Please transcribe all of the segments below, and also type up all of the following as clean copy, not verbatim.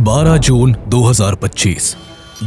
12 जून 2025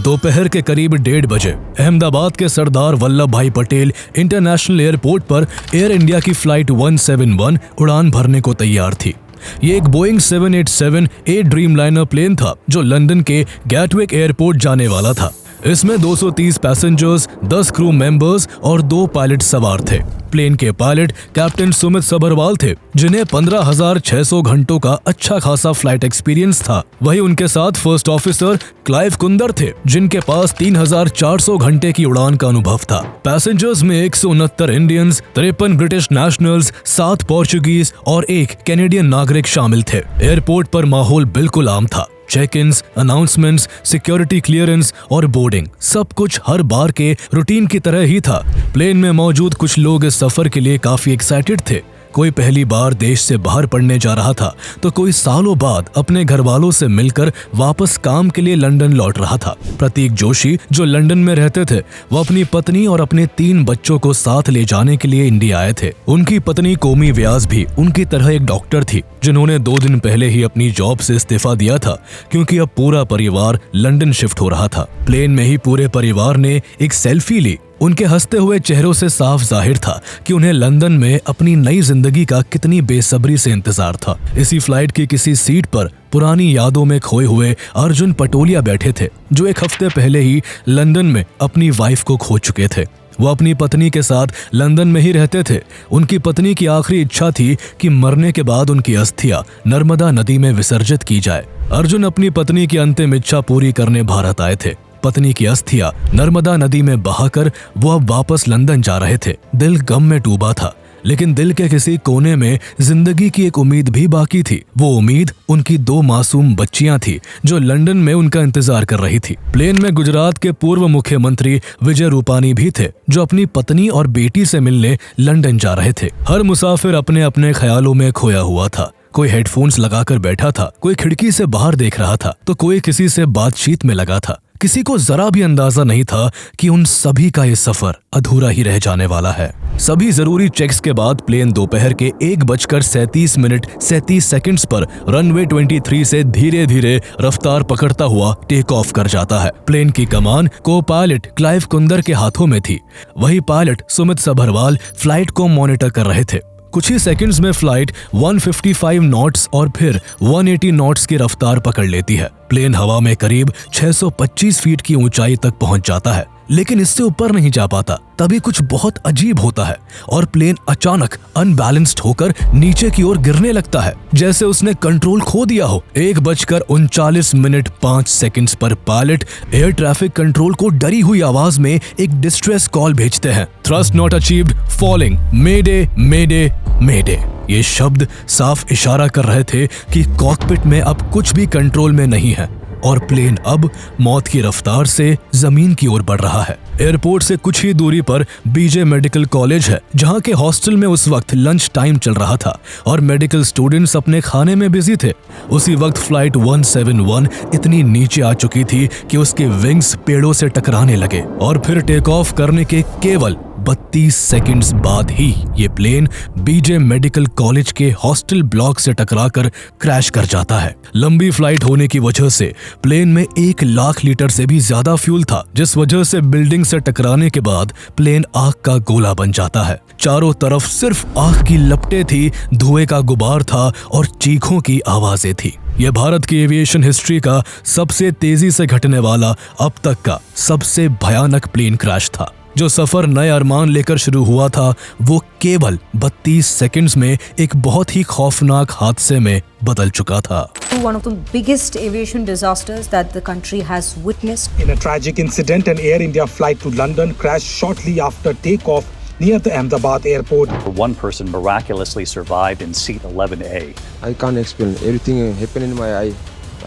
दोपहर के करीब 1:30 बजे अहमदाबाद के सरदार वल्लभ भाई पटेल इंटरनेशनल एयरपोर्ट पर एयर इंडिया की फ्लाइट 171 उड़ान भरने को तैयार थी। ये एक बोइंग 787 ड्रीमलाइनर प्लेन था जो लंदन के गैटविक एयरपोर्ट जाने वाला था। इसमें 230 पैसेंजर्स, 10 क्रू मेंबर्स और 2 पायलट सवार थे। प्लेन के पायलट कैप्टन सुमित सभरवाल थे, जिन्हें 15,600 घंटों का अच्छा खासा फ्लाइट एक्सपीरियंस था। वहीं उनके साथ फर्स्ट ऑफिसर क्लाइव कुंदर थे, जिनके पास 3,400 घंटे की उड़ान का अनुभव था। पैसेंजर्स में 169 इंडियंस, 53 ब्रिटिश नेशनल्स, 7 पोर्चुगीज और 1 कैनेडियन नागरिक शामिल थे। एयरपोर्ट पर माहौल बिल्कुल आम था। चेक-इन्स, अनाउंसमेंट्स, सिक्योरिटी क्लियरेंस और बोर्डिंग, सब कुछ हर बार के रूटीन की तरह ही था। प्लेन में मौजूद कुछ लोग इस सफर के लिए काफी एक्साइटेड थे। कोई पहली बार देश से बाहर पढ़ने जा रहा था, तो कोई सालों बाद अपने घर वालों से मिलकर वापस काम के लिए लंदन लौट रहा था। प्रतीक जोशी, जो लंदन में रहते थे, वो अपनी पत्नी और अपने 3 बच्चों को साथ ले जाने के लिए इंडिया आए थे। उनकी पत्नी कोमी व्यास भी उनकी तरह एक डॉक्टर थी, जिन्होंने 2 दिन पहले ही अपनी जॉब से इस्तीफा दिया था, क्योंकि अब पूरा परिवार लंदन शिफ्ट हो रहा था। प्लेन में ही पूरे परिवार ने एक सेल्फी ली। उनके हंसते हुए चेहरों से साफ जाहिर था कि उन्हें लंदन में अपनी नई जिंदगी का कितनी बेसब्री से इंतजार था। इसी फ्लाइट की किसी सीट पर पुरानी यादों में खोए हुए अर्जुन पटोलिया बैठे थे, जो 1 हफ्ते पहले ही लंदन में अपनी वाइफ को खो चुके थे। वो अपनी पत्नी के साथ लंदन में ही रहते थे। उनकी पत्नी की आखिरी इच्छा थी कि मरने के बाद उनकी अस्थियां नर्मदा नदी में विसर्जित की जाए। अर्जुन अपनी पत्नी की अंतिम इच्छा पूरी करने भारत आए थे। पत्नी की अस्थियां नर्मदा नदी में बहाकर वो अब वापस लंदन जा रहे थे। दिल गम में डूबा था, लेकिन दिल के किसी कोने में जिंदगी की एक उम्मीद भी बाकी थी। वो उम्मीद उनकी 2 मासूम बच्चियां थी, जो लंदन में उनका इंतजार कर रही थी। प्लेन में गुजरात के पूर्व मुख्यमंत्री विजय रूपानी भी थे, जो अपनी पत्नी और बेटी से मिलने लंदन जा रहे थे। हर मुसाफिर अपने अपने ख्यालों में खोया हुआ था। कोई हेडफोन्स लगाकर बैठा था, कोई खिड़की से बाहर देख रहा था, तो कोई किसी से बातचीत में लगा था। किसी को जरा भी अंदाजा नहीं था कि उन सभी का ये सफर अधूरा ही रह जाने वाला है। सभी जरूरी चेक्स के बाद प्लेन दोपहर के 1:37 पर रनवे 23 से धीरे धीरे रफ्तार पकड़ता हुआ टेक ऑफ कर जाता है। प्लेन की कमान को पायलट क्लाइव कुंदर के हाथों में थी। वही पायलट सुमित सभरवाल फ्लाइट को मॉनिटर कर रहे थे। कुछ ही सेकंड्स में फ्लाइट 155 नॉट्स और फिर 180 नॉट्स की रफ्तार पकड़ लेती है। प्लेन हवा में करीब 625 फीट की ऊंचाई तक पहुंच जाता है, लेकिन इससे ऊपर नहीं जा पाता। तभी कुछ बहुत अजीब होता है और प्लेन अचानक अनबैलेंस्ड होकर नीचे की ओर गिरने लगता है, जैसे उसने कंट्रोल खो दिया हो। 1:39:05 पर पायलट एयर ट्रैफिक कंट्रोल को डरी हुई आवाज में एक डिस्ट्रेस कॉल भेजते हैं। थ्रस्ट नॉट अचीव्ड, फॉलिंग, मेडे मेडे मेडे। ये शब्द साफ इशारा कर रहे थे कि कॉकपिट में अब कुछ भी कंट्रोल में नहीं है और प्लेन अब मौत की रफ्तार से जमीन की ओर बढ़ रहा है। एयरपोर्ट से कुछ ही दूरी पर बीजे मेडिकल कॉलेज है, जहां के हॉस्टल में उस वक्त लंच टाइम चल रहा था और मेडिकल स्टूडेंट्स अपने खाने में बिजी थे। उसी वक्त फ्लाइट 171 इतनी नीचे आ चुकी थी कि उसके विंग्स पेड़ों से टकराने लगे और फिर टेक ऑफ करने के केवल 32 सेकंड्स बाद ही ये प्लेन बीजे मेडिकल कॉलेज के हॉस्टल ब्लॉक से टकराकर क्रैश कर जाता है। लंबी फ्लाइट होने की वजह से प्लेन में 1 लाख लीटर से भी ज्यादा फ्यूल था, जिस वजह से बिल्डिंग से टकराने के बाद प्लेन आग का गोला बन जाता है। चारों तरफ सिर्फ आग की लपटें थी, धुएं का गुबार था और चीखों की आवाजें थी। यह भारत की एविएशन हिस्ट्री का सबसे तेजी से घटने वाला अब तक का सबसे भयानक प्लेन क्रैश था। जो सफर नए अरमान लेकर शुरू हुआ था, वो केवल 32 सेकंड्स में एक बहुत ही खौफनाक हादसे में बदल चुका था। One of the biggest aviation disasters that the country has witnessed. In a tragic incident, an Air India flight to London crashed shortly after takeoff near the Ahmedabad airport. One person miraculously survived in seat 11A. I can't explain. Everything happened in my eye.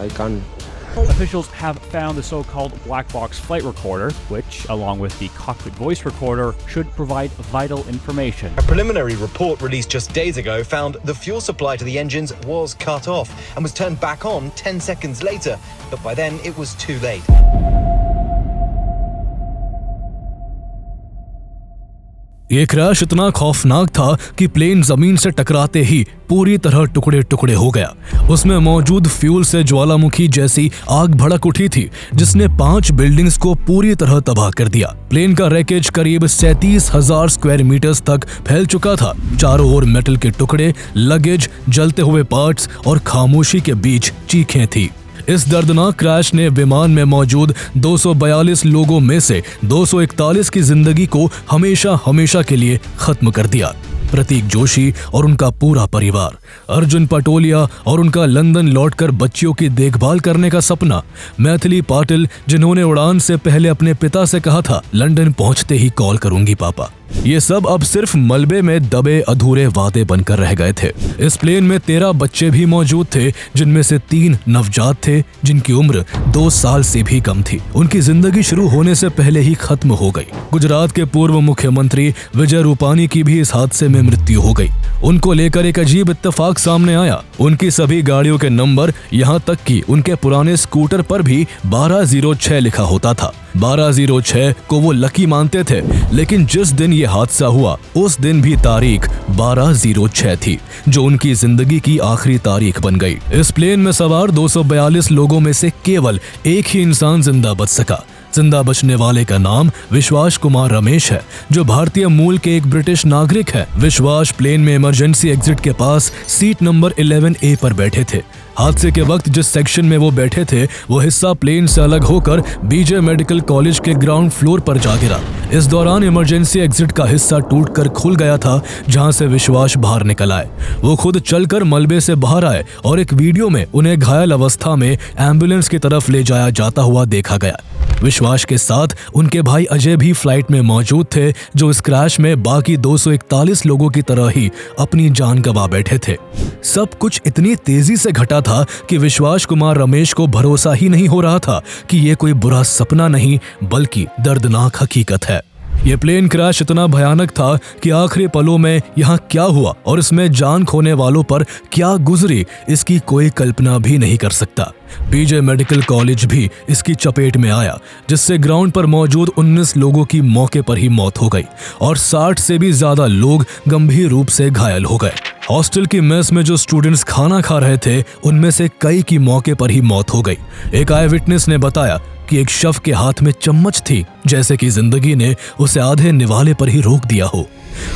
I can't. Officials have found the so-called black box flight recorder, which, along with the cockpit voice recorder, should provide vital information. A preliminary report released just days ago found the fuel supply to the engines was cut off and was turned back on 10 seconds later, but by then it was too late. ये crash इतना खौफनाक था कि plane जमीन से टकराते ही पूरी तरह टुकड़े टुकड़े हो गया। उसमें मौजूद फ्यूल से ज्वालामुखी जैसी आग भड़क उठी थी, जिसने 5 बिल्डिंग्स को पूरी तरह तबाह कर दिया। प्लेन का रैकेज करीब 37,000 स्क्वायर मीटर्स तक फैल चुका था। चारों ओर मेटल के टुकड़े, लगेज, जलते हुए पार्ट्स और खामोशी के बीच चीखें थी। इस दर्दनाक क्रैश ने विमान में मौजूद 242 लोगों में से 241 की जिंदगी को हमेशा हमेशा के लिए खत्म कर दिया। प्रतीक जोशी और उनका पूरा परिवार, अर्जुन पटोलिया और उनका लंदन लौटकर बच्चियों की देखभाल करने का सपना, मैथिली पाटिल जिन्होंने उड़ान से पहले अपने पिता से कहा था लंदन पहुंचते ही कॉल करूंगी पापा, ये सब अब सिर्फ मलबे में दबे अधूरे वादे बनकर रह गए थे। इस प्लेन में 13 बच्चे भी मौजूद थे, जिनमें से 3 नवजात थे जिनकी उम्र 2 साल से भी कम थी। उनकी जिंदगी शुरू होने से पहले ही खत्म हो गई। गुजरात के पूर्व मुख्यमंत्री विजय रूपानी की भी इस हादसे में मृत्यु हो गई। उनको लेकर एक अजीब इत्तेफाक सामने आया। उनकी सभी गाड़ियों के नंबर, यहाँ तक कि उनके पुराने स्कूटर पर भी 1206 लिखा होता था। 1206 को वो लकी मानते थे, लेकिन जिस दिन ये हादसा हुआ उस दिन भी तारीख 1206 थी, जो उनकी जिंदगी की आखिरी तारीख बन गई। इस प्लेन में सवार 242 लोगों में से केवल एक ही इंसान जिंदा बच सका। जिंदा बचने वाले का नाम विश्वास कुमार रमेश है, जो भारतीय मूल के एक ब्रिटिश नागरिक है। विश्वास प्लेन में इमरजेंसी एग्जिट के पास सीट नंबर 11A पर बैठे थे। हादसे के वक्त जिस सेक्शन में वो बैठे थे वो हिस्सा प्लेन से अलग होकर बीजे मेडिकल कॉलेज के ग्राउंड फ्लोर पर जा गिरा। इस दौरान इमरजेंसी एग्जिट का हिस्सा टूटकर खुल गया था, जहां से विश्वास बाहर निकल आए। वो खुद चलकर मलबे से बाहर आए और एक वीडियो में उन्हें घायल अवस्था में एम्बुलेंस की तरफ ले जाया जाता हुआ देखा गया। विश्वास के साथ उनके भाई अजय भी फ्लाइट में मौजूद थे, जो इस क्रैश में बाकी 241 लोगों की तरह ही अपनी जान गंवा बैठे थे। सब कुछ इतनी तेजी से घटा था कि विश्वास कुमार रमेश को भरोसा ही नहीं हो रहा था कि ये कोई बुरा सपना नहीं बल्कि दर्दनाक हकीकत है। ये प्लेन क्रैश इतना भयानक था कि आखिरी पलों में यहाँ क्या हुआ और इसमें जान खोने वालों पर क्या गुजरी, इसकी कोई कल्पना भी नहीं कर सकता। बीजे मेडिकल कॉलेज भी इसकी चपेट में आया, जिससे ग्राउंड पर मौजूद 19 लोगों की मौके पर ही मौत हो गई और 60 से भी ज्यादा लोग गंभीर रूप से घायल हो गए। हॉस्टल की मेस में जो स्टूडेंट्स खाना खा रहे थे, उनमें से कई की मौके पर ही मौत हो गई। एक आई विटनेस ने बताया कि एक शव के हाथ में चम्मच थी, जैसे कि जिंदगी ने उसे आधे निवाले पर ही रोक दिया हो।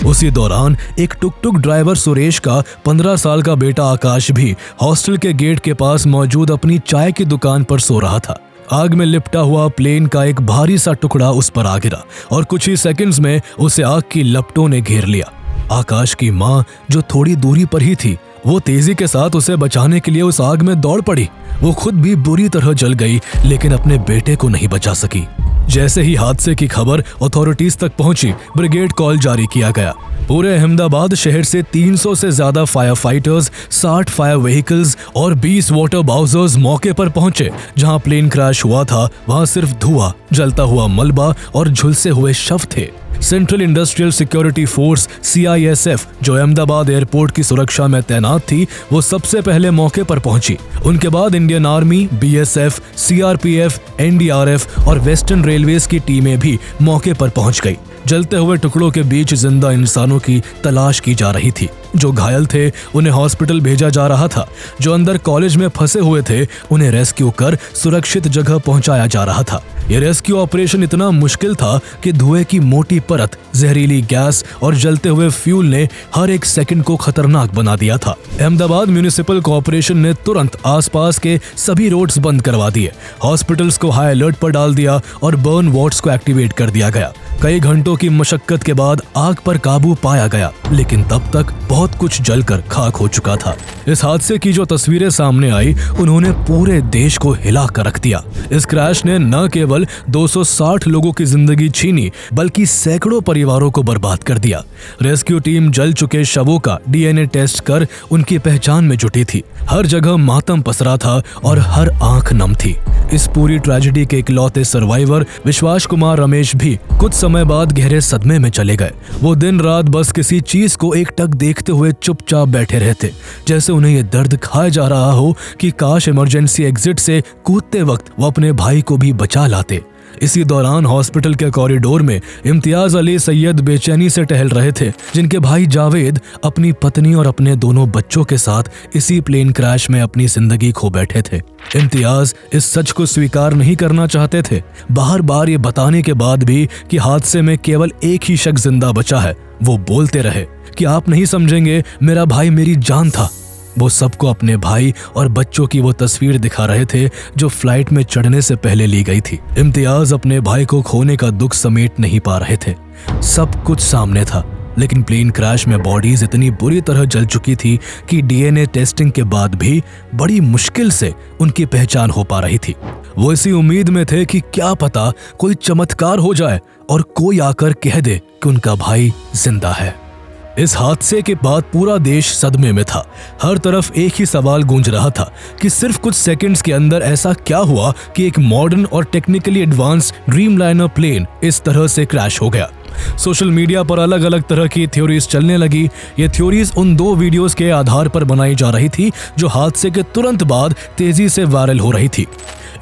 उसी दौरान एक टुक टुक ड्राइवर सुरेश का 15 साल का बेटा आकाश भी हॉस्टल के गेट के पास मौजूद अपनी चाय की दुकान पर सो रहा था। आग में लिपटा हुआ प्लेन का एक भारी सा टुकड़ा उस पर आ गिरा और कुछ ही सेकंड्स में उसे आग की लपटों ने घेर लिया। आकाश की माँ, जो थोड़ी दूरी पर ही थी, वो तेजी के साथ उसे बचाने के लिए उस आग में दौड़ पड़ी। वो खुद भी बुरी तरह जल गई, लेकिन अपने बेटे को नहीं बचा सकी। जैसे ही हादसे की खबर अथॉरिटीज तक पहुंची, ब्रिगेड कॉल जारी किया गया। पूरे अहमदाबाद शहर से 300 से ज्यादा फायर फाइटर्स, 60 फायर व्हीकल्स और 20 वाटर बाउजर्स मौके पर पहुंचे। जहां प्लेन क्रैश हुआ था, वहां सिर्फ धुआं, जलता हुआ मलबा और झुलसे हुए शव थे। Central industrial security force CISF, जो अहमदाबाद एयरपोर्ट की सुरक्षा में तैनात थी, वो सबसे पहले मौके पर पहुंची। उनके बाद Indian army, BSF, CRPF, NDRF और वेस्टर्न रेलवेज की टीमें भी मौके पर पहुंच गई। जलते हुए टुकड़ों के बीच जिंदा इंसानों की तलाश की जा रही थी। जो घायल थे उन्हें हॉस्पिटल भेजा जा रहा था। जो अंदर कॉलेज में फंसे हुए थे उन्हें रेस्क्यू कर सुरक्षित जगह पहुंचाया जा रहा था। यह रेस्क्यू ऑपरेशन इतना मुश्किल था कि धुएं की मोटी परत, जहरीली गैस और जलते हुए फ्यूल ने हर एक सेकंड को खतरनाक बना दिया था। अहमदाबाद म्यूनिसिपल कॉर्पोरेशन ने तुरंत आसपास के सभी रोड्स बंद करवा दिए, हॉस्पिटल्स को हाई अलर्ट पर डाल दिया और बर्न वार्ड्स को एक्टिवेट कर दिया गया। कई घंटों की मशक्कत के बाद आग पर काबू पाया गया, लेकिन तब तक बहुत कुछ जलकर खाक हो चुका था। इस हादसे की जो तस्वीरें सामने आई, उन्होंने पूरे देश को हिला कर रख दिया। इस क्रैश ने न केवल 260 लोगों की जिंदगी छीनी, बल्कि सैकड़ों परिवारों को बर्बाद कर दिया। रेस्क्यू टीम जल चुके शवों का DNA टेस्ट कर उनकी पहचान में जुटी थी। हर जगह मातम पसरा था और हर आंख नम थी। इस पूरी ट्रेजेडी के इकलौते सर्वाइवर विश्वास कुमार रमेश भी कुछ समय बाद गहरे सदमे में चले गए। वो दिन रात बस किसी चीज को एकटक देखते हुए चुपचाप बैठे रहते, जैसे उन्हें ये दर्द खाया जा रहा हो कि काश इमरजेंसी एग्जिट से कूदते वक्त वो अपने भाई को भी बचा लाते। इसी दौरान हॉस्पिटल के कॉरिडोर में इम्तियाज अली सैयद बेचैनी से टहल रहे थे, जिनके भाई जावेद अपनी पत्नी और अपने दोनों बच्चों के साथ इसी प्लेन क्रैश में अपनी जिंदगी खो बैठे थे। इम्तियाज इस सच को स्वीकार नहीं करना चाहते थे। बार बार ये बताने के बाद भी कि हादसे में केवल एक ही शख्स जिंदा बचा है, वो बोलते रहे कि आप नहीं समझेंगे, मेरा भाई मेरी जान था। वो सबको अपने भाई और बच्चों की वो तस्वीर दिखा रहे थे जो फ्लाइट में चढ़ने से पहले ली गई थी। इम्तियाज अपने भाई को खोने का दुख समेट नहीं पा रहे थे। सब कुछ सामने था, लेकिन प्लेन क्रैश में बॉडीज इतनी बुरी तरह जल चुकी थी कि डीएनए टेस्टिंग के बाद भी बड़ी मुश्किल से उनकी पहचान हो पा रही थी। वो इसी उम्मीद में थे कि क्या पता कोई चमत्कार हो जाए और कोई आकर कह दे कि उनका भाई जिंदा है। इस हादसे के बाद पूरा देश सदमे में था। हर तरफ एक ही सवाल गूंज रहा था कि सिर्फ कुछ सेकंड्स के अंदर ऐसा क्या हुआ कि एक मॉडर्न और टेक्निकली एडवांस ड्रीमलाइनर प्लेन इस तरह से क्रैश हो गया। सोशल मीडिया पर अलग अलग तरह की थ्योरीज चलने लगी। ये थ्योरीज उन 2 वीडियोस के आधार पर बनाई जा रही थी जो हादसे के तुरंत बाद तेजी से वायरल हो रही थी।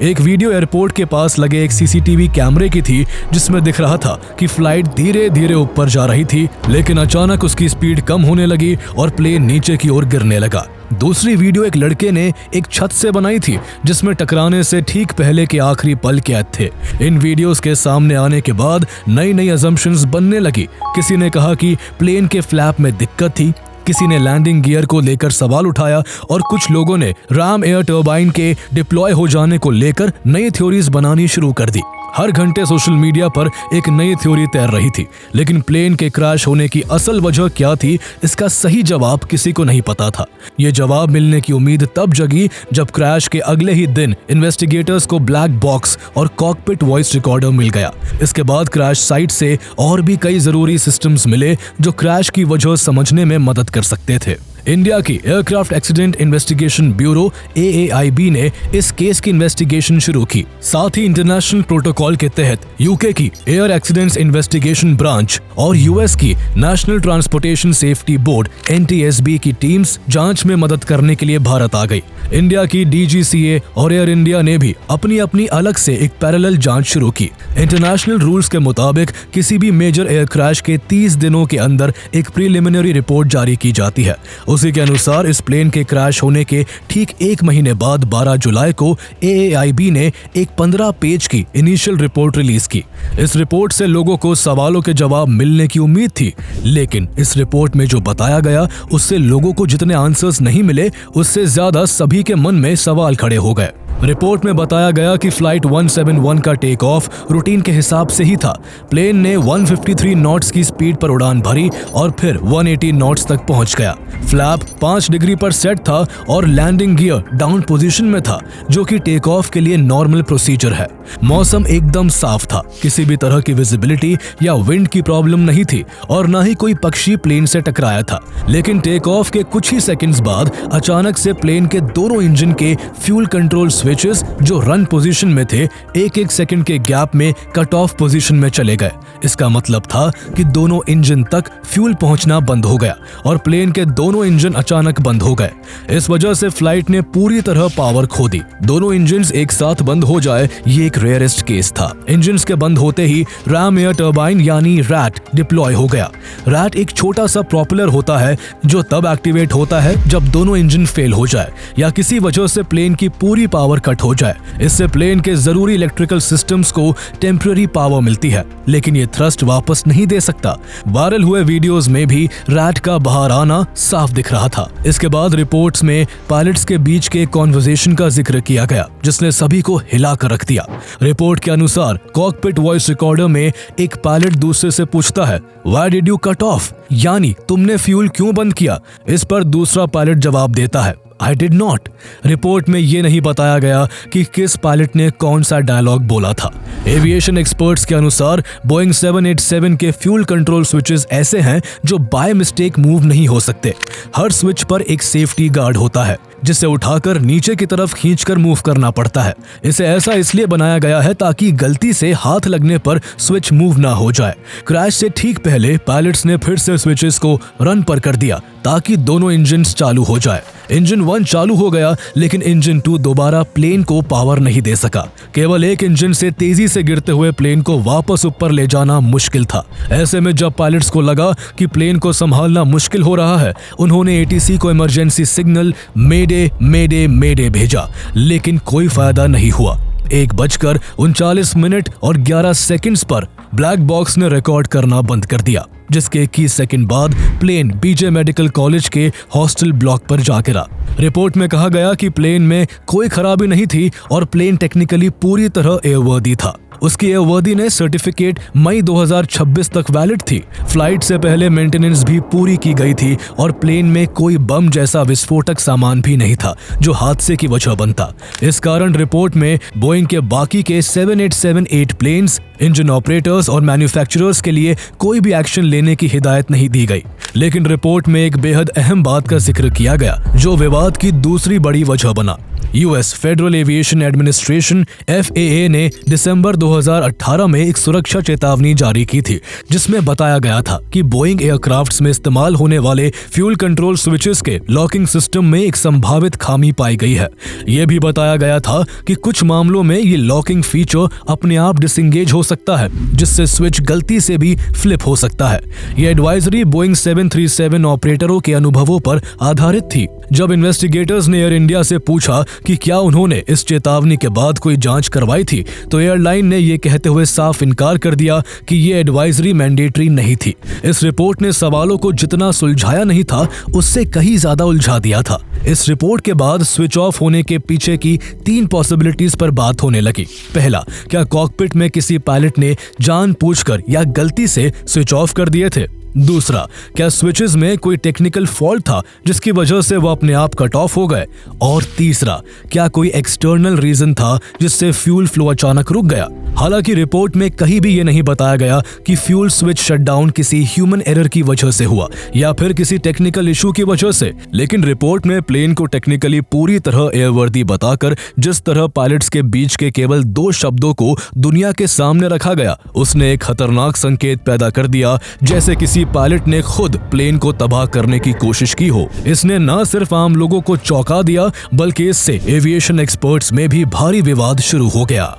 एक वीडियो एयरपोर्ट के पास लगे एक सीसीटीवी कैमरे की थी, जिसमें दिख रहा था कि फ्लाइट धीरे धीरे ऊपर जा रही थी, लेकिन अचानक उसकी स्पीड कम होने लगी और प्लेन नीचे की ओर गिरने लगा। दूसरी वीडियो एक लड़के ने एक छत से बनाई थी, जिसमें टकराने से ठीक पहले के आखिरी पल कैद थे। इन वीडियोस के सामने आने के बाद नई नई असम्पशंस बनने लगी। किसी ने कहा कि प्लेन के फ्लैप में दिक्कत थी, किसी ने लैंडिंग गियर को लेकर सवाल उठाया और कुछ लोगों ने राम एयर टर्बाइन के डिप्लॉय हो जाने को लेकर नई थ्योरीज बनानी शुरू कर दी। हर घंटे सोशल मीडिया पर एक नई थ्योरी तैर रही थी, लेकिन प्लेन के क्रैश होने की असल वजह क्या थी, इसका सही जवाब किसी को नहीं पता था। ये जवाब मिलने की उम्मीद तब जगी जब क्रैश के अगले ही दिन इन्वेस्टिगेटर्स को ब्लैक बॉक्स और कॉकपिट वॉइस रिकॉर्डर मिल गया। इसके बाद क्रैश साइट से और भी कई जरूरी सिस्टम्स मिले जो क्रैश की वजह समझने में मदद कर सकते थे। इंडिया की aircraft accident investigation bureau AAIB ने इस केस की इन्वेस्टिगेशन शुरू की। साथ ही इंटरनेशनल प्रोटोकॉल के तहत यूके की एयर एक्सीडेंट्स इन्वेस्टिगेशन ब्रांच और यूएस की national transportation safety board NTSB की टीम्स जांच में मदद करने के लिए भारत आ गई। इंडिया की DGCA और एयर इंडिया ने भी अपनी अपनी अलग से एक पैरेलल जांच शुरू की। इंटरनेशनल रूल्स के मुताबिक किसी भी मेजर एयर क्रैश के 30 दिनों के अंदर एक प्रीलिमिनरी रिपोर्ट जारी की जाती है। उसी के अनुसार इस प्लेन के क्रैश होने के ठीक 1 महीने बाद 12 जुलाई को AAIB ने एक 15 पेज की इनिशियल रिपोर्ट रिलीज की। इस रिपोर्ट से लोगों को सवालों के जवाब मिलने की उम्मीद थी, लेकिन इस रिपोर्ट में जो बताया गया उससे लोगों को जितने आंसर्स नहीं मिले, उससे ज्यादा सभी के मन में सवाल खड़े हो गए। रिपोर्ट में बताया गया कि फ्लाइट 171 का टेक ऑफ रूटीन के हिसाब से ही था। प्लेन ने 153 नॉट्स की स्पीड पर उड़ान भरी और फिर 180 नॉट्स तक पहुंच गया। फ्लैप 5 डिग्री पर सेट था और लैंडिंग गियर डाउन पोजीशन में था, जो कि टेक ऑफ के लिए नॉर्मल प्रोसीजर है। मौसम एकदम साफ था, किसी भी तरह की विजिबिलिटी या विंड की प्रॉब्लम नहीं थी और न ही कोई पक्षी प्लेन से टकराया था। लेकिन टेक ऑफ के कुछ ही सेकंड्स बाद अचानक से प्लेन के दोनों इंजन के फ्यूल कंट्रोल स्विचेस जो रन पोजीशन में थे, 1-1 सेकंड के गैप में कट ऑफ पोजीशन में चले गए। इसका मतलब था कि दोनों इंजन तक फ्यूल पहुंचना बंद हो गया और प्लेन के दोनों इंजन अचानक बंद हो गए। इस वजह से फ्लाइट ने पूरी तरह पावर खो दी। दोनों इंजन एक साथ बंद हो जाए, ये एक रेयरेस्ट केस था। इंजन के बंद होते ही राम एयर टर्बाइन यानी रैट डिप्लॉय हो गया। रैट एक छोटा सा प्रोपेलर होता है जो तब एक्टिवेट होता है जब दोनों इंजन फेल हो जाए या किसी वजह से प्लेन की पूरी पावर कट हो जाए। इससे प्लेन के जरूरी इलेक्ट्रिकल सिस्टम्स को टेम्पररी पावर मिलती है, लेकिन ये थ्रस्ट वापस नहीं दे सकता। वायरल हुए वीडियोस में भी रैट का बाहर आना साफ दिख रहा था। इसके बाद रिपोर्ट्स में पायलट्स के बीच के कॉन्वर्सेशन का जिक्र किया गया, जिसने सभी को हिला कर रख दिया। रिपोर्ट के अनुसार कॉकपिट वॉइस रिकॉर्डर में एक पायलट दूसरे से पूछता है, why did you cut off, यानी तुमने फ्यूल क्यों बंद किया। इस पर दूसरा पायलट जवाब देता है, I did not। रिपोर्ट में ये नहीं बताया गया कि किस पायलट ने कौन सा डायलॉग बोला था। एविएशन एक्सपर्ट्स के अनुसार बोइंग 787 के फ्यूल कंट्रोल स्विचेस ऐसे हैं जो बाय मिस्टेक मूव नहीं हो सकते। हर स्विच पर एक सेफ्टी गार्ड होता है जिसे उठाकर नीचे की तरफ खींचकर मूव करना पड़ता है। इसे ऐसा इसलिए बनाया गया है ताकि गलती से हाथ लगने पर स्विच मूव ना हो जाए। क्रैश से ठीक पहले पायलट्स ने फिर से स्विचेस को रन पर कर दिया ताकि दोनों इंजन चालू हो जाए। इंजन 1 चालू हो गया, लेकिन इंजन 2 दोबारा प्लेन को पावर नहीं दे सका। केवल एक इंजन से तेजी से गिरते हुए प्लेन को वापस ऊपर ले जाना मुश्किल था। ऐसे में जब पायलट्स को लगा कि प्लेन को संभालना मुश्किल हो रहा है, उन्होंने एटीसी को इमरजेंसी सिग्नल मेडे मेडे मेडे भेजा, लेकिन कोई फायदा नहीं हुआ। 1:39 और 11 सेकंड्स पर ब्लैक बॉक्स ने रिकॉर्ड करना बंद कर दिया, जिसके 21 सेकंड बाद प्लेन बीजे मेडिकल कॉलेज के हॉस्टल ब्लॉक पर जा गिरा। रिपोर्ट में कहा गया कि प्लेन में कोई खराबी नहीं थी और प्लेन टेक्निकली पूरी तरह एयरवर्दी था। उसकी एयरवर्दीनेस सर्टिफिकेट मई 2026 तक वैलिड थी। फ्लाइट से पहले मेंटेनेंस भी पूरी की गई थी और प्लेन में कोई बम जैसा विस्फोटक सामान भी नहीं था जो हादसे की वजह बनता। इस कारण रिपोर्ट में बोइंग के बाकी के 7878 प्लेन्स, इंजन ऑपरेटर्स और मैन्युफैक्चरर्स के लिए कोई भी एक्शन लेने की हिदायत नहीं दी गई। लेकिन रिपोर्ट में एक बेहद अहम बात का जिक्र किया गया जो विवाद की दूसरी बड़ी वजह बना। US federal aviation administration FAA ने दिसंबर 2018 में एक सुरक्षा चेतावनी जारी की थी, जिसमें बताया गया था कि बोइंग एयरक्राफ्ट्स में इस्तेमाल होने वाले फ्यूल कंट्रोल स्विचेस के लॉकिंग सिस्टम में एक संभावित खामी पाई गई है। यह भी बताया गया था कि कुछ मामलों में ये लॉकिंग फीचर अपने आप डिसएंगेज हो सकता है, जिससे स्विच गलती से भी फ्लिप हो सकता है। यह एडवाइजरी बोइंग 737 ऑपरेटरों के अनुभवों पर आधारित थी। जब इन्वेस्टिगेटर्स ने एयर इंडिया से पूछा कि क्या उन्होंने इस चेतावनी के बाद कोई जांच करवाई थी, तो एयरलाइन ने यह कहते हुए साफ इनकार कर दिया कि ये एडवाइजरी मैंडेटरी नहीं थी। इस रिपोर्ट ने सवालों को जितना सुलझाया नहीं था, उससे कहीं ज्यादा उलझा दिया था। इस रिपोर्ट के बाद स्विच ऑफ होने के पीछे की 3 पॉसिबिलिटीज पर बात होने लगी। पहला, क्या कॉकपिट में किसी पायलट ने जानबूझकर या गलती से स्विच ऑफ कर दिए थे? दूसरा, क्या स्विचेस में कोई टेक्निकल फॉल्ट था जिसकी वजह से वो अपने आप कट ऑफ हो गए? और तीसरा, क्या कोई एक्सटर्नल रीजन था जिससे फ्यूल फ्लो अचानक रुक गया? हालांकि रिपोर्ट में कहीं भी ये नहीं बताया गया कि फ्यूल स्विच शटडाउन किसी ह्यूमन एरर की वजह से हुआ या फिर किसी टेक्निकल इशू की वजह से। लेकिन रिपोर्ट में प्लेन को टेक्निकली पूरी तरह एयरवर्दी बताकर जिस तरह पायलट्स के बीच के केवल 2 शब्दों को दुनिया के सामने रखा गया, उसने एक खतरनाक संकेत पैदा कर दिया, जैसे किसी पायलट ने खुद प्लेन को तबाह करने की कोशिश की हो। इसने न सिर्फ आम लोगों को चौंका दिया, बल्कि इससे एविएशन एक्सपर्ट्स में भी भारी विवाद शुरू हो गया।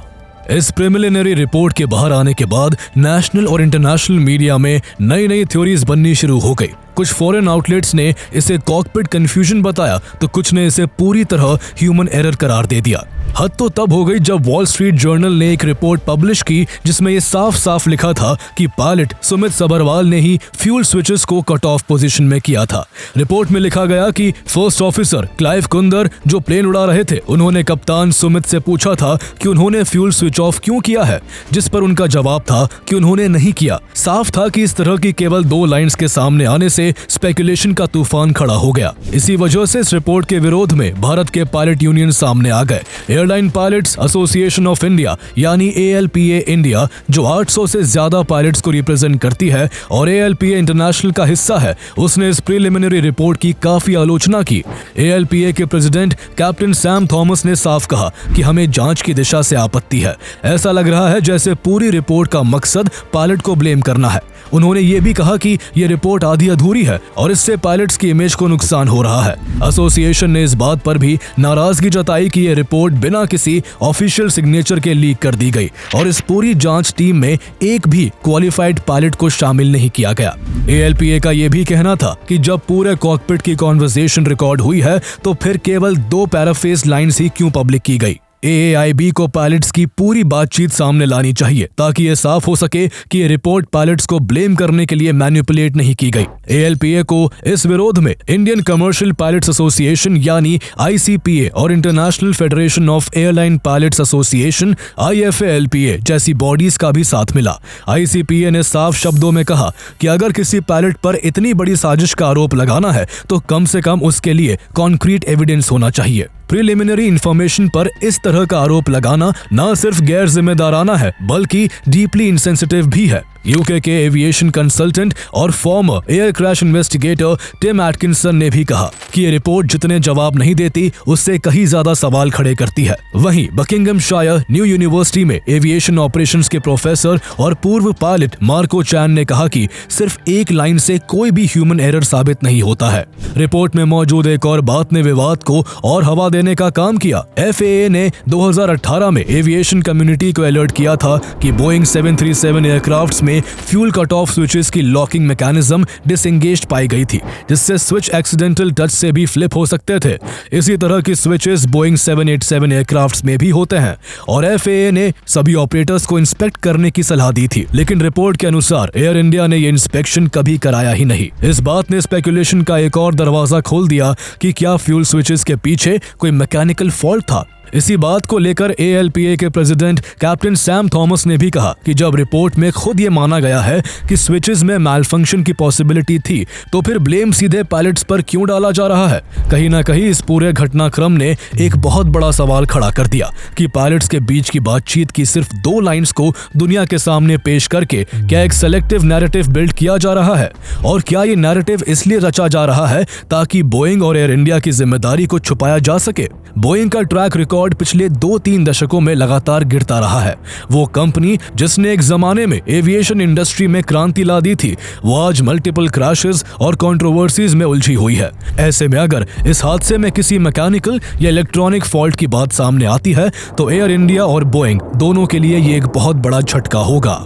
इस प्रिलिमिनरी रिपोर्ट के बाहर आने के बाद नेशनल और इंटरनेशनल मीडिया में नई थ्योरीज बननी शुरू हो गई। कुछ फॉरेन आउटलेट्स ने इसे कॉकपिट कंफ्यूजन बताया, तो कुछ ने इसे पूरी तरह ह्यूमन एरर करार दे दिया। हद तो तब हो गई जब वॉल स्ट्रीट जर्नल ने एक रिपोर्ट पब्लिश की जिसमें ये साफ साफ लिखा था कि पायलट सुमित सबरवाल ने ही फ्यूल स्विचेस को कट ऑफ पोजीशन में किया था। रिपोर्ट में लिखा गया कि फर्स्ट ऑफिसर क्लाइव कुंदर जो प्लेन उड़ा रहे थे, उन्होंने कप्तान सुमित से पूछा था कि उन्होंने फ्यूल स्विच ऑफ क्यों किया है, जिस पर उनका जवाब था कि उन्होंने नहीं किया। साफ था कि इस तरह की केवल 2 लाइंस के सामने आने से स्पेकुलेशन का तूफान खड़ा हो गया। इसी वजह से इस रिपोर्ट के विरोध में भारत के पायलट यूनियन सामने आ गए। Airline pilots association of India यानी ALPA इंडिया, जो 800 से ज्यादा पायलट्स को रिप्रेजेंट करती है और ALPA इंटरनेशनल का हिस्सा है, उसने इस प्रिलिमिनरी रिपोर्ट की काफी आलोचना की। ALPA के प्रेसिडेंट कैप्टन सैम थॉमस ने साफ कहा कि हमें जांच की दिशा से आपत्ति है। ऐसा लग रहा है जैसे पूरी रिपोर्ट का मकसद पायलट को ब्लेम करना है। उन्होंने ये भी कहा कि ये रिपोर्ट आधी अधूरी है और इससे पायलट्स की इमेज को नुकसान हो रहा है। एसोसिएशन ने इस बात पर भी नाराजगी जताई कि ये रिपोर्ट बिना किसी ऑफिशियल सिग्नेचर के लीक कर दी गई और इस पूरी जांच टीम में एक भी क्वालिफाइड पायलट को शामिल नहीं किया गया। ALPA का ये भी कहना था कि जब पूरे कॉकपिट की कॉन्वर्सेशन रिकॉर्ड हुई है, तो फिर केवल 2 पैराफ्रेज लाइंस ही क्यों पब्लिक की गई। AAIB को पायलट्स की पूरी बातचीत सामने लानी चाहिए ताकि ये साफ हो सके कि ये रिपोर्ट पायलट्स को ब्लेम करने के लिए मैनिपुलेट नहीं की गई। ALPA को इस विरोध में इंडियन कमर्शियल पायलट्स एसोसिएशन यानी ICPA और international federation of airline pilots association IFALPA जैसी बॉडीज का भी साथ मिला। ICPA ने साफ शब्दों में कहा कि अगर किसी पायलट पर इतनी बड़ी साजिश का आरोप लगाना है तो कम से कम उसके लिए कॉन्क्रीट एविडेंस होना चाहिए। प्रिलिमिनरी इंफॉर्मेशन पर इस तरह का आरोप लगाना न सिर्फ गैर जिम्मेदाराना है, बल्कि डीपली इनसेंसिटिव भी है। यूके के एविएशन कंसल्टेंट और former air crash investigator Tim Atkinson ने भी कहा कि ये रिपोर्ट जितने जवाब नहीं देती उससे कहीं ज्यादा सवाल खड़े करती है। वहीं बकिंघमशायर न्यू यूनिवर्सिटी में एविएशन ऑपरेशंस के प्रोफेसर और पूर्व पायलट मार्को चैन ने कहा कि सिर्फ एक लाइन से कोई भी ह्यूमन एरर साबित नहीं होता है। रिपोर्ट में मौजूद एक और बात ने विवाद को और हवा देने का काम किया। FAA ने 2018 में एविएशन कम्युनिटी को अलर्ट किया था कि बोइंग 737 एयरक्राफ्ट्स में फ्यूल कट ऑफ स्विचेस की लॉकिंग मैकेनिज्म डिसएंगेज्ड पाई गई थी, जिससे स्विच एक्सीडेंटल टच से भी फ्लिप हो सकते थे। इसी तरह की स्विचेस बोइंग 787 एयरक्राफ्ट्स में भी होते हैं और FAA ने सभी ऑपरेटर्स को इंस्पेक्ट करने की सलाह दी थी, लेकिन रिपोर्ट के अनुसार एयर इंडिया ने ये इंस्पेक्शन कभी कराया ही नहीं। इस बात ने स्पेकुलेशन का एक और दरवाजा खोल दिया कि क्या फ्यूल स्विचेस के पीछे कोई मैकेनिकल फॉल्ट था। इसी बात को लेकर ALPA के प्रेसिडेंट कैप्टन सैम थॉमस ने भी कहा कि जब रिपोर्ट में खुद ये माना गया है कि स्विचेस में मैलफंक्शन की पॉसिबिलिटी थी, तो फिर ब्लेम सीधे पायलट्स पर क्यों डाला जा रहा है। कहीं ना कहीं इस पूरे घटनाक्रम ने एक बहुत बड़ा सवाल खड़ा कर दिया कि पायलट्स के बीच की बातचीत की सिर्फ 2 लाइंस को दुनिया के सामने पेश करके क्या एक सेलेक्टिव नैरेटिव बिल्ड किया जा रहा है, और क्या ये नैरेटिव इसलिए रचा जा रहा है ताकि बोइंग और एयर इंडिया की जिम्मेदारी को छुपाया जा सके। बोइंग का ट्रैक रिकॉर्ड पिछले 2-3 दशकों में लगातार गिरता रहा है। वो कंपनी जिसने एक जमाने में एविएशन इंडस्ट्री में क्रांति ला दी थी, वो आज मल्टीपल क्रैशेस और कंट्रोवर्सीज में उलझी हुई है। ऐसे में अगर इस हादसे में किसी मैकेनिकल या इलेक्ट्रॉनिक फॉल्ट की बात सामने आती है तो एयर इंडिया और बोइंग दोनों के लिए ये एक बहुत बड़ा झटका होगा।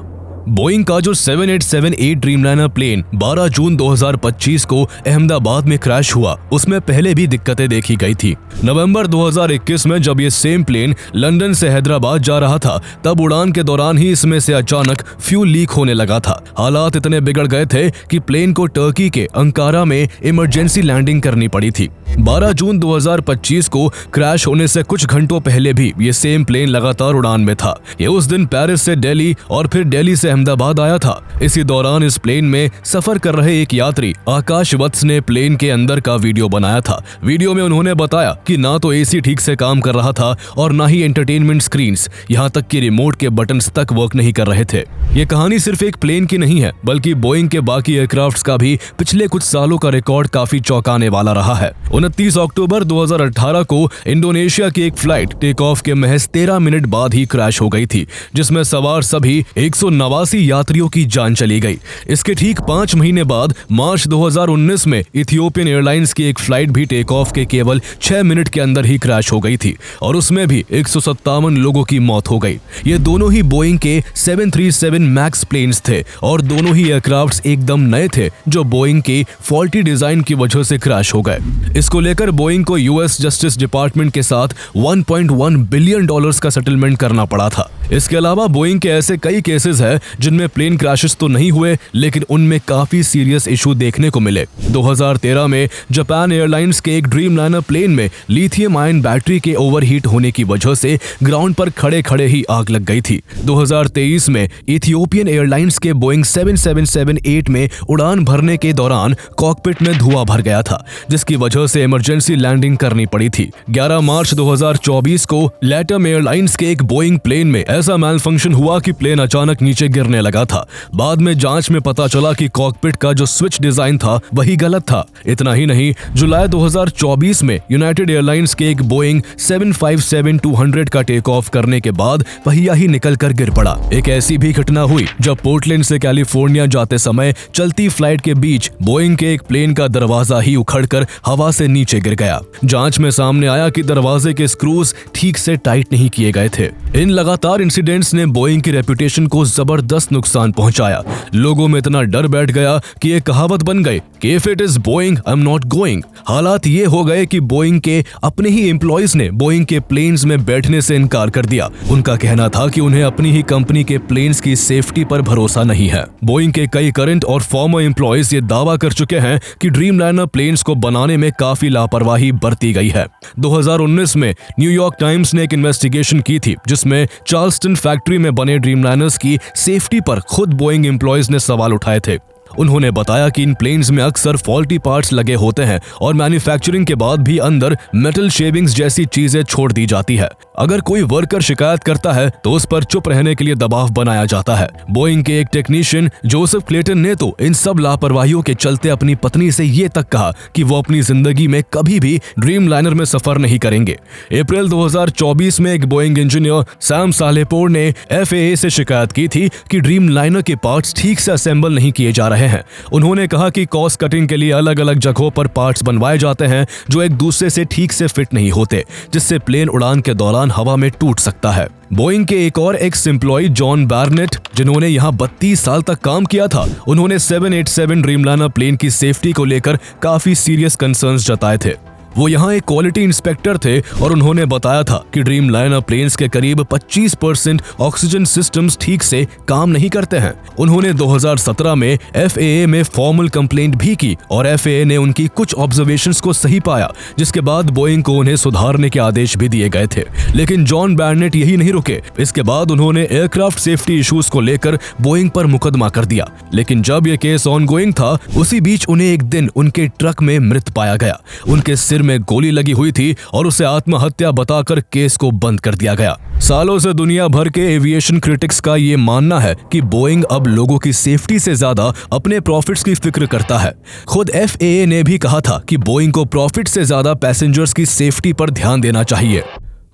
बोइंग का जो 787-8 ड्रीमलाइनर प्लेन 12 जून 2025 को अहमदाबाद में क्रैश हुआ, उसमें पहले भी दिक्कतें देखी गई थी। नवंबर 2021 में जब ये सेम प्लेन लंदन से हैदराबाद जा रहा था, तब उड़ान के दौरान ही इसमें से अचानक फ्यूल लीक होने लगा था। हालात इतने बिगड़ गए थे कि प्लेन को टर्की के अंकारा में इमरजेंसी लैंडिंग करनी पड़ी थी। 12 जून 2025 को क्रैश होने से कुछ घंटों पहले भी ये सेम प्लेन लगातार उड़ान में था। ये उस दिन पेरिस से दिल्ली और फिर दिल्ली से अहमदाबाद आया था। इसी दौरान इस प्लेन में सफर कर रहे एक यात्री आकाश वत्स ने प्लेन के अंदर का वीडियो बनाया था। वीडियो में उन्होंने बताया कि ना तो एसी ठीक से काम कर रहा था और ना ही एंटरटेनमेंट स्क्रीन्स, यहाँ तक कि रिमोट के बटन्स तक वर्क नहीं कर रहे थे। ये कहानी सिर्फ एक प्लेन की नहीं है, बल्कि बोइंग के बाकी एयरक्राफ्ट्स का भी पिछले कुछ सालों का रिकॉर्ड काफी चौंकाने वाला रहा है। 29 अक्टूबर 2018 को इंडोनेशिया की एक फ्लाइट टेक ऑफ के महज 13 मिनट बाद ही क्रैश हो गई थी, जिसमें सवार सभी 189 यात्रियों की जान चली गई। इसके ठीक 5 महीने बाद मार्च 2019 में इथियोपियन एयरलाइंस की एक फ्लाइट भी टेक ऑफ के केवल 6 मिनट के अंदर ही क्रैश हो गई थी और उसमें भी 157 लोगों की मौत हो गई। ये दोनों ही बोइंग के 737 मैक्स प्लेन्स थे और दोनों ही एयरक्राफ्ट्स एकदम नए थे, जो बोइंग के फॉल्टी डिजाइन की वजह से क्रैश हो गए। इसको लेकर बोइंग को US जस्टिस डिपार्टमेंट के साथ $1.1 बिलियन का सेटलमेंट करना पड़ा था। इसके अलावा बोइंग के ऐसे कई केसेस हैं जिनमें प्लेन क्रैशेस तो नहीं हुए, लेकिन उनमें काफी सीरियस इशू देखने को मिले। 2013 में जापान एयरलाइंस के एक ड्रीमलाइनर प्लेन में लिथियम आयन बैटरी के ओवरहीट होने की वजह से ग्राउंड पर खड़े ही आग लग गई थी। 2023 में इथियोपियन एयरलाइंस के बोइंग 777-8 में उड़ान भरने के दौरान कॉकपिट में धुआं भर गया था, जिसकी वजह से इमरजेंसी लैंडिंग करनी पड़ी थी। 11 मार्च 2024 को लैटम एयरलाइंस के एक बोइंग प्लेन में ऐसा मैलफंक्शन हुआ कि प्लेन अचानक नीचे गिरने लगा था। बाद में जांच में पता चला कि कॉकपिट का जो स्विच डिजाइन था वही गलत था। इतना ही नहीं, जुलाई 2024 में यूनाइटेड एयरलाइंस के एक बोइंग 757-200 का टेक ऑफ करने के बाद पहिया ही निकल कर गिर पड़ा। एक ऐसी भी घटना हुई जब पोर्टलैंड से कैलिफोर्निया जाते समय चलती फ्लाइट के बीच बोइंग के एक प्लेन का दरवाजा ही उखड़कर हवा से नीचे गिर गया। जांच में सामने आया कि दरवाजे के स्क्रूज ठीक से टाइट नहीं किए गए थे। इन लगातार इंसिडेंट्स ने बोइंग की रेपुटेशन को जबरदस्त नुकसान पहुंचाया। लोगों में इतना डर बैठ गया कि ये कहावत बन गई कि if it is Boeing I am not going. हालात ये हो गए कि बोइंग के अपने ही एम्प्लॉइज ने बोइंग के प्लेन्स में बैठने से इनकार कर दिया। उनका कहना था कि उन्हें अपनी ही कंपनी के प्लेन्स की सेफ्टी पर भरोसा नहीं है। बोइंग के कई करंट और फॉर्मर एम्प्लॉइज ये दावा कर चुके हैं कि ड्रीमलाइनर प्लेन्स को बनाने में काफी लापरवाही बरती गई है। 2019 में न्यूयॉर्क टाइम्स ने एक इन्वेस्टिगेशन की थी, जिसमें चार्ल्सटन फैक्ट्री में बने ड्रीमलाइनर्स की सेफ्टी पर खुद बोइंग एम्प्लॉइज ने सवाल उठाए थे। उन्होंने बताया कि इन प्लेन्स में अक्सर फॉल्टी पार्ट्स लगे होते हैं और मैन्युफैक्चरिंग के बाद भी अंदर मेटल शेविंग्स जैसी चीजें छोड़ दी जाती है। अगर कोई वर्कर शिकायत करता है तो उस पर चुप रहने के लिए दबाव बनाया जाता है। बोइंग के एक टेक्नीशियन जोसेफ क्लेटन ने तो इन सब लापरवाहियों के चलते अपनी पत्नी से ये तक कहा कि वो अपनी जिंदगी में कभी भी ड्रीम लाइनर में सफर नहीं करेंगे। अप्रैल 2024 में एक बोइंग इंजीनियर सैम सालेपोर ने FAA से शिकायत की थी कि ड्रीम लाइनर के पार्ट्स ठीक से असेंबल नहीं किए जा रहे हैं। उन्होंने कहा कि कॉस्ट कटिंग के लिए अलग अलग जगहों पर पार्ट्स बनवाए जाते हैं जो एक दूसरे से ठीक से फिट नहीं होते, जिससे प्लेन उड़ान के दौरान हवा में टूट सकता है। बोइंग के एक और एक्स एम्प्लॉय जॉन बार्नेट, जिन्होंने यहाँ 32 साल तक काम किया था, उन्होंने 787 ड्रीमलाइनर प्लेन की सेफ्टी को लेकर काफी सीरियस कंसर्न्स जताए थे। वो यहाँ एक क्वालिटी इंस्पेक्टर थे और उन्होंने बताया था कि ड्रीमलाइनर प्लेन्स के करीब 25% ऑक्सीजन सिस्टम्स ठीक से काम नहीं करते हैं। उन्होंने 2017 में FAA में फॉर्मल कंप्लेंट भी की और FAA ने उनकी कुछ ऑब्जर्वेशंस को सही पाया, जिसके बाद बोइंग को उन्हें सुधारने के आदेश भी दिए गए थे। लेकिन जॉन बार्नेट यही नहीं रुके। इसके बाद उन्होंने एयरक्राफ्ट सेफ्टी इश्यूज को लेकर बोइंग पर मुकदमा कर दिया। लेकिन जब यह केस ऑनगोइंग था, उसी बीच उन्हें एक दिन उनके ट्रक में मृत पाया गया। उनके सिर में गोली लगी हुई थी और उसे आत्महत्या बताकर केस को बंद कर दिया गया। सालों से दुनिया भर के एविएशन क्रिटिक्स का ये मानना है कि बोइंग अब लोगों की सेफ्टी से ज्यादा अपने प्रॉफिट्स की फिक्र करता है। खुद FAA ने भी कहा था कि बोइंग को प्रॉफिट से ज्यादा पैसेंजर्स की सेफ्टी पर ध्यान देना चाहिए।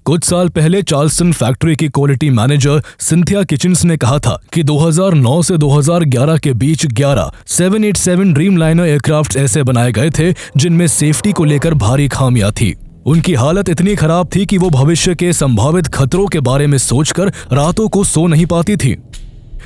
कुछ साल पहले चार्ल्सटन फैक्ट्री की क्वालिटी मैनेजर सिंथिया किचन्स ने कहा था कि 2009 से 2011 के बीच 11 787 ड्रीमलाइनर एयरक्राफ्ट ऐसे बनाए गए थे जिनमें सेफ्टी को लेकर भारी खामियां थी। उनकी हालत इतनी खराब थी कि वो भविष्य के संभावित खतरों के बारे में सोचकर रातों को सो नहीं पाती थी।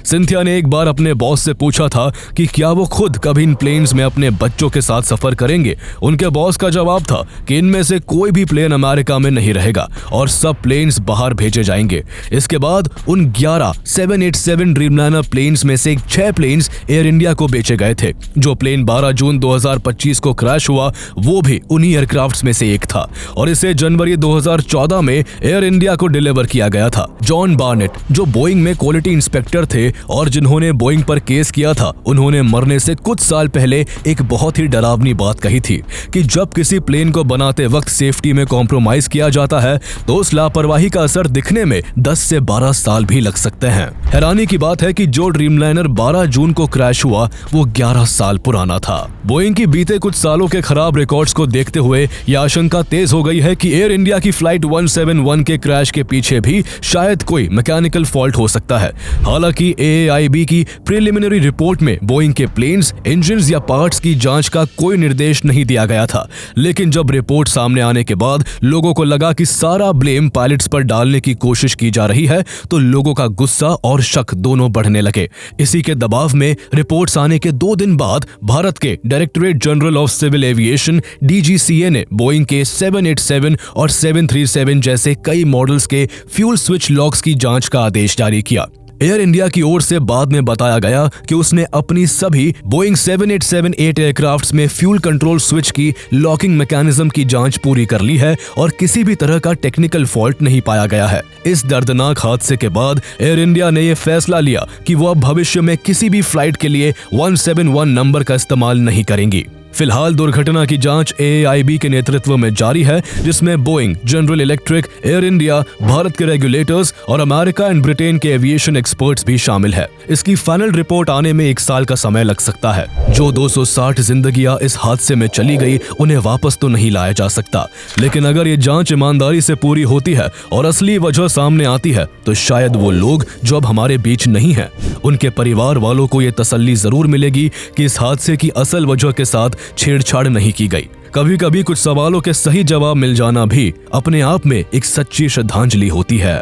सिंथिया ने एक बार अपने बॉस से पूछा था कि क्या वो खुद कभी इन प्लेन्स में अपने बच्चों के साथ सफर करेंगे। उनके बॉस का जवाब था कि इनमें से कोई भी प्लेन अमेरिका में नहीं रहेगा और सब प्लेन्स बाहर भेजे जाएंगे। इसके बाद उन 11 787 ड्रीमलाइनर प्लेन्स में से 6 प्लेन्स एयर इंडिया को बेचे गए थे। जो प्लेन 12 जून 2025 को क्रैश हुआ वो भी उन्हीं एयरक्राफ्ट में से एक था और इसे जनवरी 2014 में एयर इंडिया को डिलीवर किया गया था। जॉन बार्नेट, जो बोइंग में क्वालिटी इंस्पेक्टर थे और जिन्होंने बोइंग पर केस किया था, उन्होंने मरने से कुछ साल पहले एक बहुत ही डरावनी बात कही थी कि जब किसी प्लेन को बनाते वक्त सेफ्टी में कॉम्प्रोमाइज किया जाता है तो उस लापरवाही का असर दिखने में 10 से 12 साल भी लग सकते हैं। हैरानी की बात है कि जो ड्रीमलाइनर 12 जून को क्रैश हुआ वो 11 साल पुराना था। बोइंग की बीते कुछ सालों के खराब रिकॉर्ड्स को देखते हुए यह आशंका तेज हो गई है कि एयर इंडिया की फ्लाइट 171 के क्रैश के पीछे भी शायद कोई मैकेनिकल फॉल्ट हो सकता है। हालांकि AAIB की प्रिलिमिनरी रिपोर्ट में बोइंग के प्लेन्स, इंजन्स या पार्ट्स की जांच का कोई निर्देश नहीं दिया गया था। लेकिन जब रिपोर्ट सामने आने के बाद लोगों को लगा कि सारा ब्लेम पायलट्स पर डालने की कोशिश की जा रही है तो लोगों का गुस्सा और शक दोनों बढ़ने लगे। इसी के दबाव में रिपोर्ट्स आने के 2 दिन बाद भारत के directorate general of civil aviation DGCA ने बोइंग के 787 और 737 जैसे कई मॉडल्स के फ्यूल स्विच लॉक्स की जांच का आदेश जारी किया। एयर इंडिया की ओर से बाद में बताया गया कि उसने अपनी सभी बोइंग 787-8 एयरक्राफ्ट्स में फ्यूल कंट्रोल स्विच की लॉकिंग मैकेनिज्म की जांच पूरी कर ली है और किसी भी तरह का टेक्निकल फॉल्ट नहीं पाया गया है। इस दर्दनाक हादसे के बाद एयर इंडिया ने यह फैसला लिया कि वो अब भविष्य में किसी भी फ्लाइट के लिए 171 नंबर का इस्तेमाल नहीं करेंगी। फिलहाल दुर्घटना की जांच AAIB के नेतृत्व में जारी है, जिसमें Boeing, general electric, air India, Bharat के रेगुलेटर्स और अमेरिका एंड ब्रिटेन के एविएशन एक्सपर्ट्स भी शामिल है। इसकी फाइनल रिपोर्ट आने में 1 साल का समय लग सकता है। जो 260 जिंदगियां इस हादसे में चली गई उन्हें वापस तो नहीं लाया जा सकता, लेकिन अगर ये जांच ईमानदारी से पूरी होती है और असली वजह सामने आती है तो शायद वो लोग जो अब हमारे बीच नहीं है, उनके परिवार वालों को ये तसल्ली जरूर मिलेगी कि इस हादसे की असल वजह के साथ छेड़छाड़ नहीं की गई। कभी कभी कुछ सवालों के सही जवाब मिल जाना भी अपने आप में एक सच्ची श्रद्धांजलि होती है।